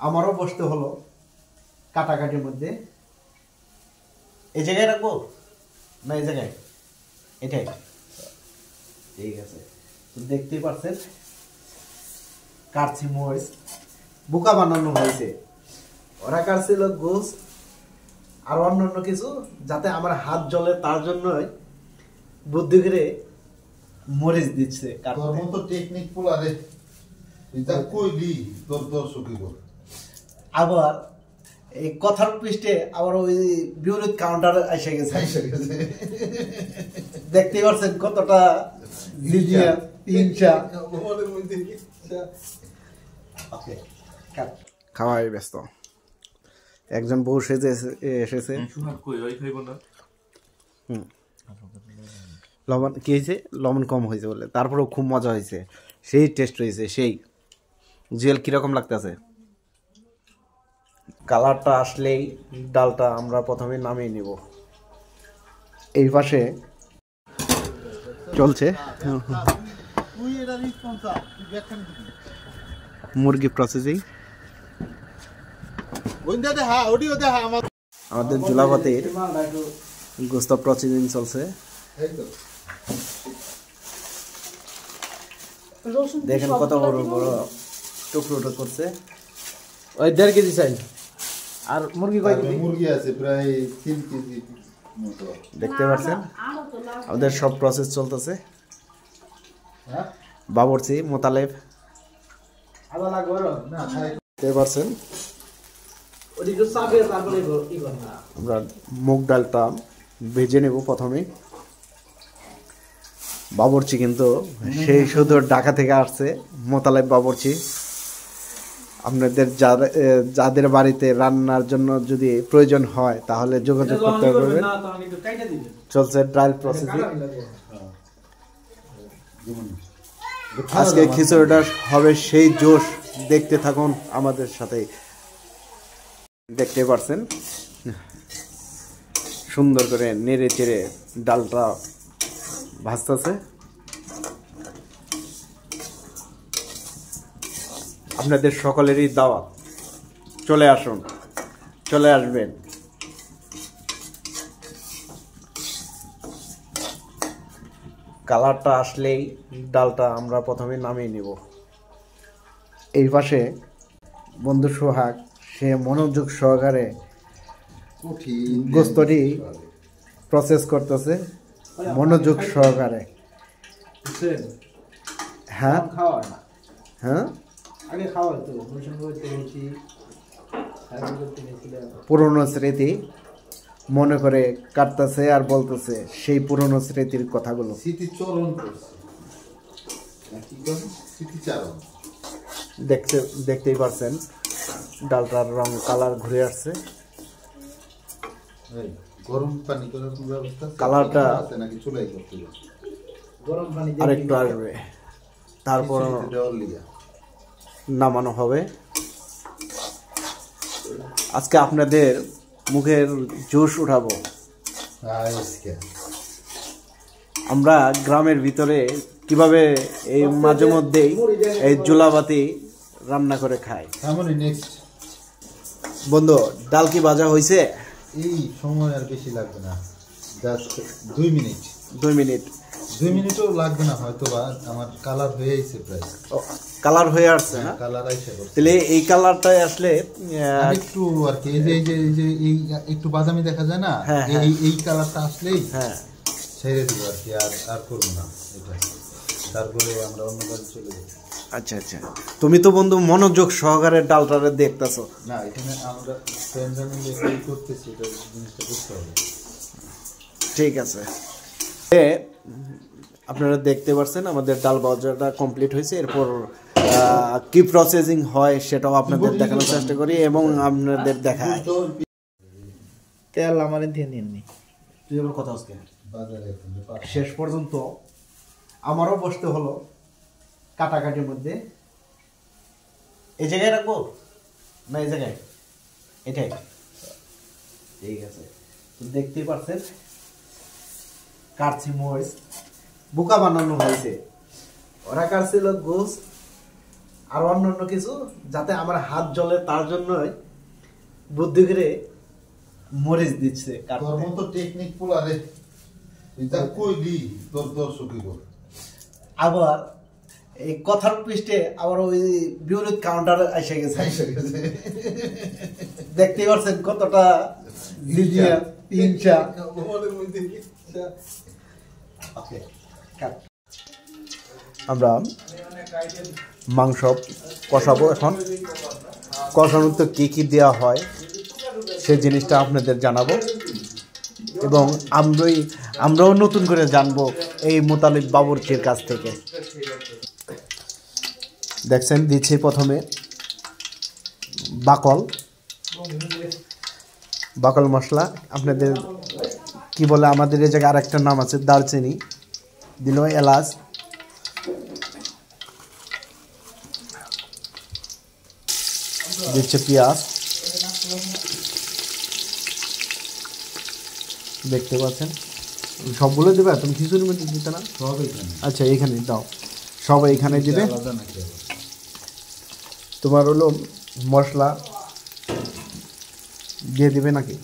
আমারও বসতে হলো কাটাকাটির মধ্যে। এই জায়গায় রাখবো না এই জায়গায়? এটাই ঠিক আছে। তো দেখতেই পাচ্ছেন কাটছি মরিচ, বোকা বানানো হয়েছে। ওরা কাটছিল গোস আর অন্যান্য কিছু, যাতে আমার হাত জ্বলে তার জন্যই বুদ্ধি করে মরিচ দিচ্ছে। তোর মতো টেকনিক পোলারে এটা কইলি তোর দর্শকই বল। আবার এই কথার পৃষ্ঠে আবার ওই বিপরীত কাউন্টার এসে গেছে। দেখতে পাচ্ছেন কতটা খাওয়াই ব্যস্ত। একজন বউ সেজে এসেছে। লবণ কি হয়েছে? লবণ কম হয়েছে বলে, তারপরেও খুব মজা হয়েছে, সেই টেস্ট হয়েছে সেই। জুয়েল কিরকম লাগতেছে? কালারটা আসলেই ডালটা আমরা প্রথমে নামিয়ে নিব। এই পাশে চলছে মুরগি প্রসেসিং। আমাদের জুলাপাতির গোস্ত প্রসেসিং চলছে। দেখেন কত বড় বড় টুকরো করছে। ওই 1.5 কেজি চাই। আর মুরগি কয় কেজি? মুরগি আছে প্রায় 3 কেজি মতো। দেখতে পাচ্ছেন আমাদের সব প্রসেস চলতেছে। বাবরচি মোতালেব দেখতে পাচ্ছেন। আমরা মুগ ডালটা ভেজে নেব প্রথমে। বাবরচি কিন্তু সেই শুধু ঢাকা থেকে আসছে, মোতালেব বাবরচি। আপনাদের যাদের বাড়িতে রান্নার জন্য যদি প্রয়োজন হয় তাহলে যোগাযোগ করতে পারবেন। চলছে ডাল প্রসেসিং। আজকে খিচুড়িটা হবে সেই জোশ। দেখতে থাকুন আমাদের সাথে। দেখতে পাচ্ছেন সুন্দর করে নেড়ে চেড়ে ডালটা ভাজতেছে। আপনাদের সকলেরই দাওয়াত, চলে আসুন, চলে আসবেন। কালারটা আসলেই ডালটা আমরা প্রথমে নামিয়ে নিব। এই পাশে বন্ধু সোহাগ সে মনোযোগ সহকারে গোস্তটি প্রসেস করতেছে, মনোযোগ সহকারে। হ্যাঁ হ্যাঁ, পুরনো স্মৃতি মনে করে কাটতেছে আর বলতেছে সেই পুরনো স্মৃতির কথাগুলো। দেখতেই পারছেন ডালটার রং কালার ঘুরে আসছে। গরম পানি করার ব্যবস্থা, কালারটা আছে নাকি চুলাই করতে হবে? গরম পানি আরেকটু আসবে, তারপর নামানো হবে। আজকে আপনাদের মুখের জোশ উঠাবো। আমরা গ্রামের ভিতরে কিভাবে এই মাঝে মধ্যেই এই জুলাবাতি রান্না করে খাই। বন্ধু, ডাল কি ভাজা হয়েছে? এই সময় আর বেশি লাগবে না, জাস্ট 2 মিনিট। 2 মিনিট? 2 মিনিটও লাগবে না হয়তো বা। আমার কালার হয়ে আইছে প্রায়। কালার হয়ে আসছে না? কালার আইছে। তাহলে এই কালারটা আসলে একটু আর কি এই যে এই একটু বাদামি দেখা যায় না, এই কালারটা আসলেই হ্যাঁ ছেড়ে দিব আর কি। আর করব না এটা, তারপরে আমরা অন্য কাজে চলে যাব। আচ্ছা আচ্ছা, তুমি তো বন্ধু মনোযোগ সহকারে ডালটারে দেখতেছো। না, এখানে আমরা ফ্রেন্ডরা মিলে কি করতেছি এটা জিনিসটা বুঝতে হবে। ঠিক আছে, আপনারা দেখতে পাচ্ছেন আমাদের ডাল ভাজাটা কমপ্লিট হয়েছে। এরপর কি প্রসেসিং হয় সেটাও আপনাদের দেখানোর চেষ্টা করি এবং আপনাদের দেখাই। তেল আমার দিয়ে নিননি, তুই আমার কথা আজকে শেষ পর্যন্ত আমারও বসতে হলো কাটাকাটির মধ্যে। এই জায়গায় রাখবো না এই জায়গায়? এটাই ঠিক আছে। তো দেখতেই পাচ্ছেন কাটছি মরিচ, বোকা বানানো হয়েছে। ওরা কাটছিল গোস আর অন্যান্য কিছু যাতে আমার হাত জ্বলে তার জন্যই বুদ্ধি করে মরিচ দিচ্ছে। তোর মতো টেকনিক পোলারে এটা কইলি তোর দর্শকই বল। আবার এই কথার পৃষ্ঠে আবার ওই বিপরীত কাউন্টার এসে গেছে। দেখতে পাচ্ছেন কতটা হিংসা। আমরা মাংস কষাবো এখন। কষানোর তো কী কী দেওয়া হয় সেই জিনিসটা আপনাদের জানাবো, এবং আমরাও নতুন করে জানবো এই মোতালিব বাবুর্চির কাছ থেকে। দেখছেন দিচ্ছি প্রথমে বাকল মশলা, আপনাদের কি বলে আমাদের এই জায়গায় আরেকটা নাম আছে, দারচিনি দিল, এলাচ, দিচ্ছে পেঁয়াজ, দেখতে পাচ্ছেন সবগুলো দেবে। তুমি খিচুড়ির মধ্যে দিতে না? সব এখানে। আচ্ছা এইখানে দাও, সব এইখানে দিবে। তোমার হলো মশলা দিয়ে দিবে নাকি?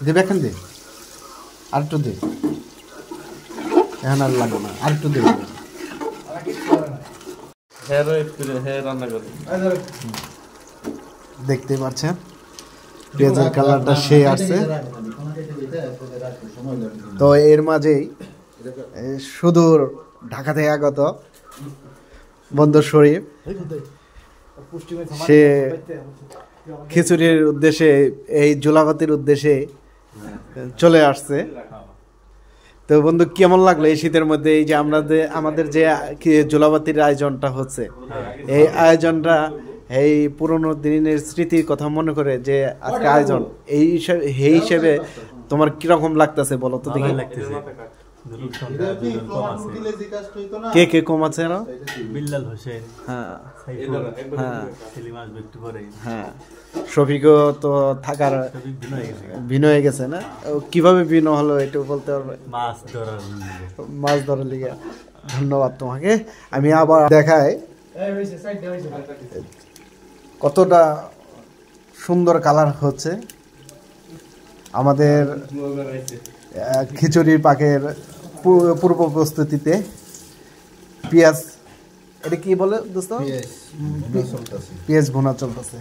দেবে এখন, দে আরেকটু দে, এখন আর লাগবে না, আরেকটু দেবে। দেখতে পাচ্ছেন পেঁয়াজের কালারটা সে আসছে। তো এর মাঝেই সুদূর ঢাকা থেকে আগত বন্ধু শরীফ, সে খিচুড়ির উদ্দেশ্যে, এই জোলাপাতির উদ্দেশ্যে চলে আসছে। তো বন্ধু কেমন লাগলো এই শীতের মধ্যে এই যে আমাদের যে জোলাপাতির আয়োজনটা হচ্ছে, এই আয়োজনটা এই পুরোনো দিনের স্মৃতির কথা মনে করে যে আজকে আয়োজন, এই হিসেবে তোমার কিরকম লাগতেছে বলো তো দেখি? কে কে কম আছে না? বিল্লাল হোসেন, হ্যাঁ হ্যাঁ, সেলিম আসবে একটু পরে, হ্যাঁ, শফিকও তো থাকার ভিন্ন হয়ে গেছে না? কিভাবে ভিন্ন হলো একটু বলতে পারবে? মাছ ধরার লিগে। ধন্যবাদ তোমাকে। আমি আবার দেখাই কতটা সুন্দর কালার হচ্ছে আমাদের খিচুড়ির পাকের পূর্ব প্রস্তুতিতে। পেঁয়াজ, এটা কি বলে দোস্ত? পেঁয়াজ ভুনা চলতেছে।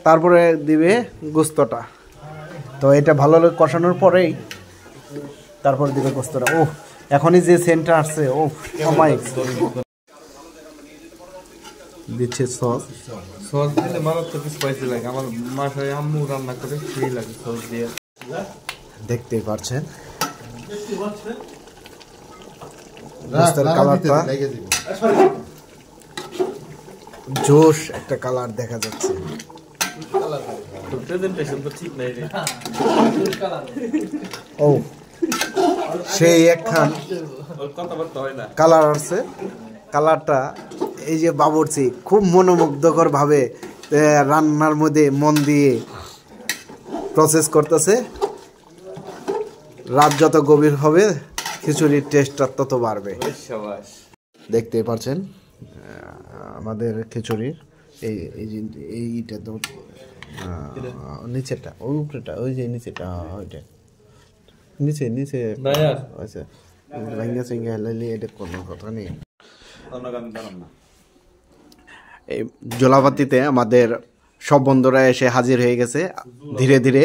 তারপরে দিবে গোস্তটা। তো এটা ভালো কষানোর পরেই তারপরে দিবে গোস্তটা। ও এখনই যে সেন্টটা আসছে, ও অমায়িক। দিচ্ছে সস দিলে মারাত্মক স্পাইসি লাগে। আমার মাথায় আম্মু রান্না করে সেই লাগে সস দিয়ে। দেখতেই পাচ্ছেন গোস্তের কালারটা জোশ একটা কালার দেখা যাচ্ছে। ও সেই একখান কালার আছে। কালারটা এই যে বাবুর্চি খুব মনোমুগ্ধকর ভাবে রান্নার মধ্যে মন দিয়ে প্রসেস করতেছে। রাত যত গভীর হবে খিচুড়ির টেস্টটা তত বাড়বে। দেখতে পাচ্ছেন আমাদের খিচুড়ির এইটা তো নিচেটা, ওই উপরেটা, ওই যে নিচেটা, ওইটা নিচে আচ্ছা, ভাঙ্গা চিঙ্গা হেলাইলে এটা কোনো কথা নেই। এই জোলাপাতিতে আমাদের সব বন্ধুরা এসে হাজির হয়ে গেছে ধীরে ধীরে।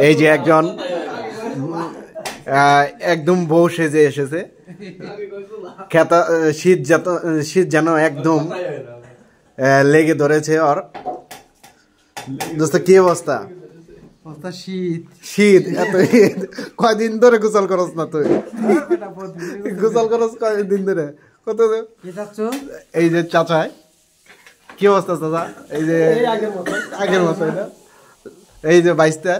এই যে একজন একদম বউ সেজে এসেছে, শীত যেন একদম লেগে ধরেছে ওর। দোস্ত কি অবস্থা? শীত এত শীত, কয়দিন ধরে গোসল করস না তুই? গোসল করস কয়দিন ধরে? কত? এই যে চাচাই, কি অবস্থা চাচা? এই যে আগের মতো, এই যে বাইশটা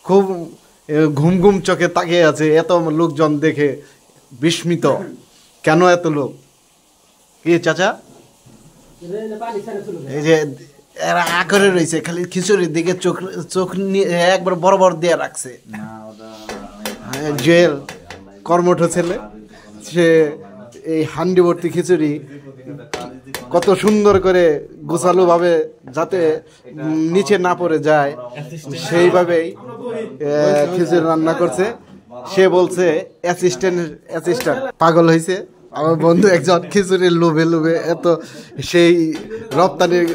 খুব ঘুম ঘুম চোখে তাকিয়ে আছে এত লোকজন দেখে বিস্মিত। কেন এত লোক? কি চাচা? এই যে এরা আকারে রয়েছে, খালি খিচুড়ির দিকে চোখ চোখ একবার বড় বড় দিয়ে রাখছে। জুয়েল কর্মঠ ছেলে, সে এই হান্ডি ভর্তি খিচুড়ি কত সুন্দর করে গোছালো ভাবে যাতে নিচে না পড়ে যায় সেইভাবেই খিচুড়ি রান্না করছে। সে বলছে অ্যাসিস্ট্যান্ট পাগল হয়েছে। আমার বন্ধু একজন খিচুড়ির লোভে লোভে এত সেই রপ্তানির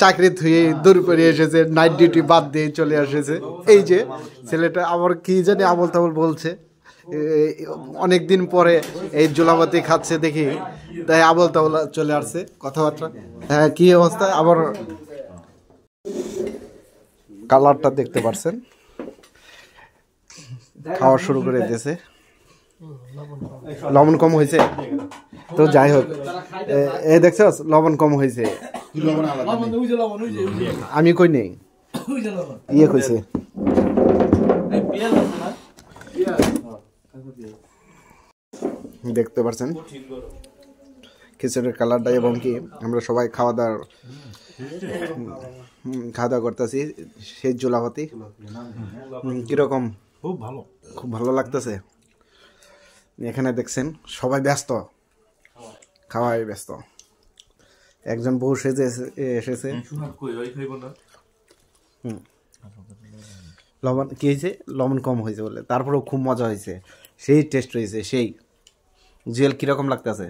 চাকরি থুয়ে দূর করে এসেছে, নাইট ডিউটি বাদ দিয়ে চলে এসেছে। এই যে ছেলেটা আমার কি জানি আবল তাবল বলছে, অনেকদিন পরে এই জুলাবাতি খাচ্ছে দেখি, তাই আবল তাবল চলে আসছে কথাবার্তা। হ্যাঁ, কি অবস্থা? আবার কালারটা দেখতে পারছেন, খাওয়া শুরু করে দিয়েছে। লবণ কম হয়েছে তো যাই হোক, এই দেখছো লবণ কম হয়েছে। আমি কই নেই, ইয়ে কইছে। দেখতে পাচ্ছেন খিচুড়ির কালারটা, এবং কি আমরা সবাই খাওয়া দাওয়া করতেছি। সেই জুলাভাতি কিরকম? খুব ভালো লাগতেছে। এখানে দেখছেন সবাই ব্যস্ত, খাওয়াই ব্যস্ত। একজন বউ সেজে এসেছে। লবণ কি হয়েছে? লবণ কম হয়েছে বলে, তারপরেও খুব মজা হয়েছে, সেই টেস্ট হয়েছে সেই। জুয়েল কিরকম লাগতেছে?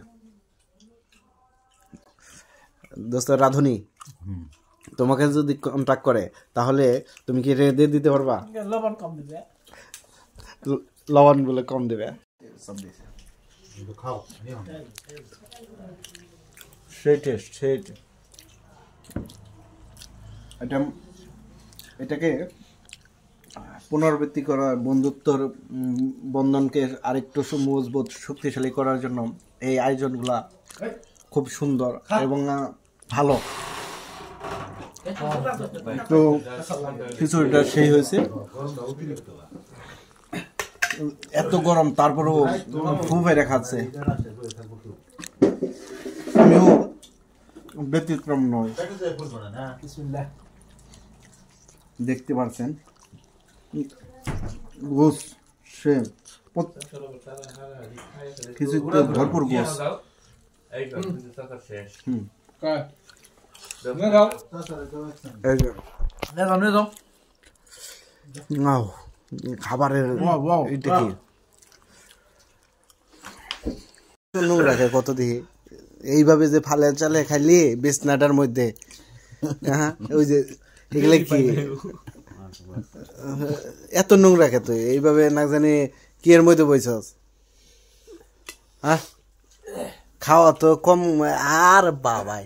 দোস্ত রাধুনি, তোমাকে যদি কন্ট্যাক্ট করে তাহলে তুমি কি রেঁধে দিতে পারবা? লবণ কম দিবে, লবণ বলে কম দেবে। সেই টেস্ট, সেই এটাকে পুনরাবৃত্তি করা, বন্ধুত্বর বন্ধনকে আরেকটু মজবুত শক্তিশালী করার জন্য এই আয়োজনগুলা খুব সুন্দর এবং ভালো। তো খিচুড়িটা সেই হয়েছে। এত গরম তারপরেও খুবই দেখাচ্ছে। আমিও ব্যতিক্রম নয়। দেখতে পাচ্ছেন গোস, সে খিচুড়িতে ভরপুর গোস। খাবারের এটা কি নোংরা খায় কত দিকে, এইভাবে যে ফালে চালে খাইলি বিছনাটার মধ্যে। হ্যাঁ, ওই যে এগুলো কি এত নোংরা খেত, এইভাবে না জানি কি এর মধ্যে বইছস। হ্যাঁ, খাওয়া তো কম। আর বাবা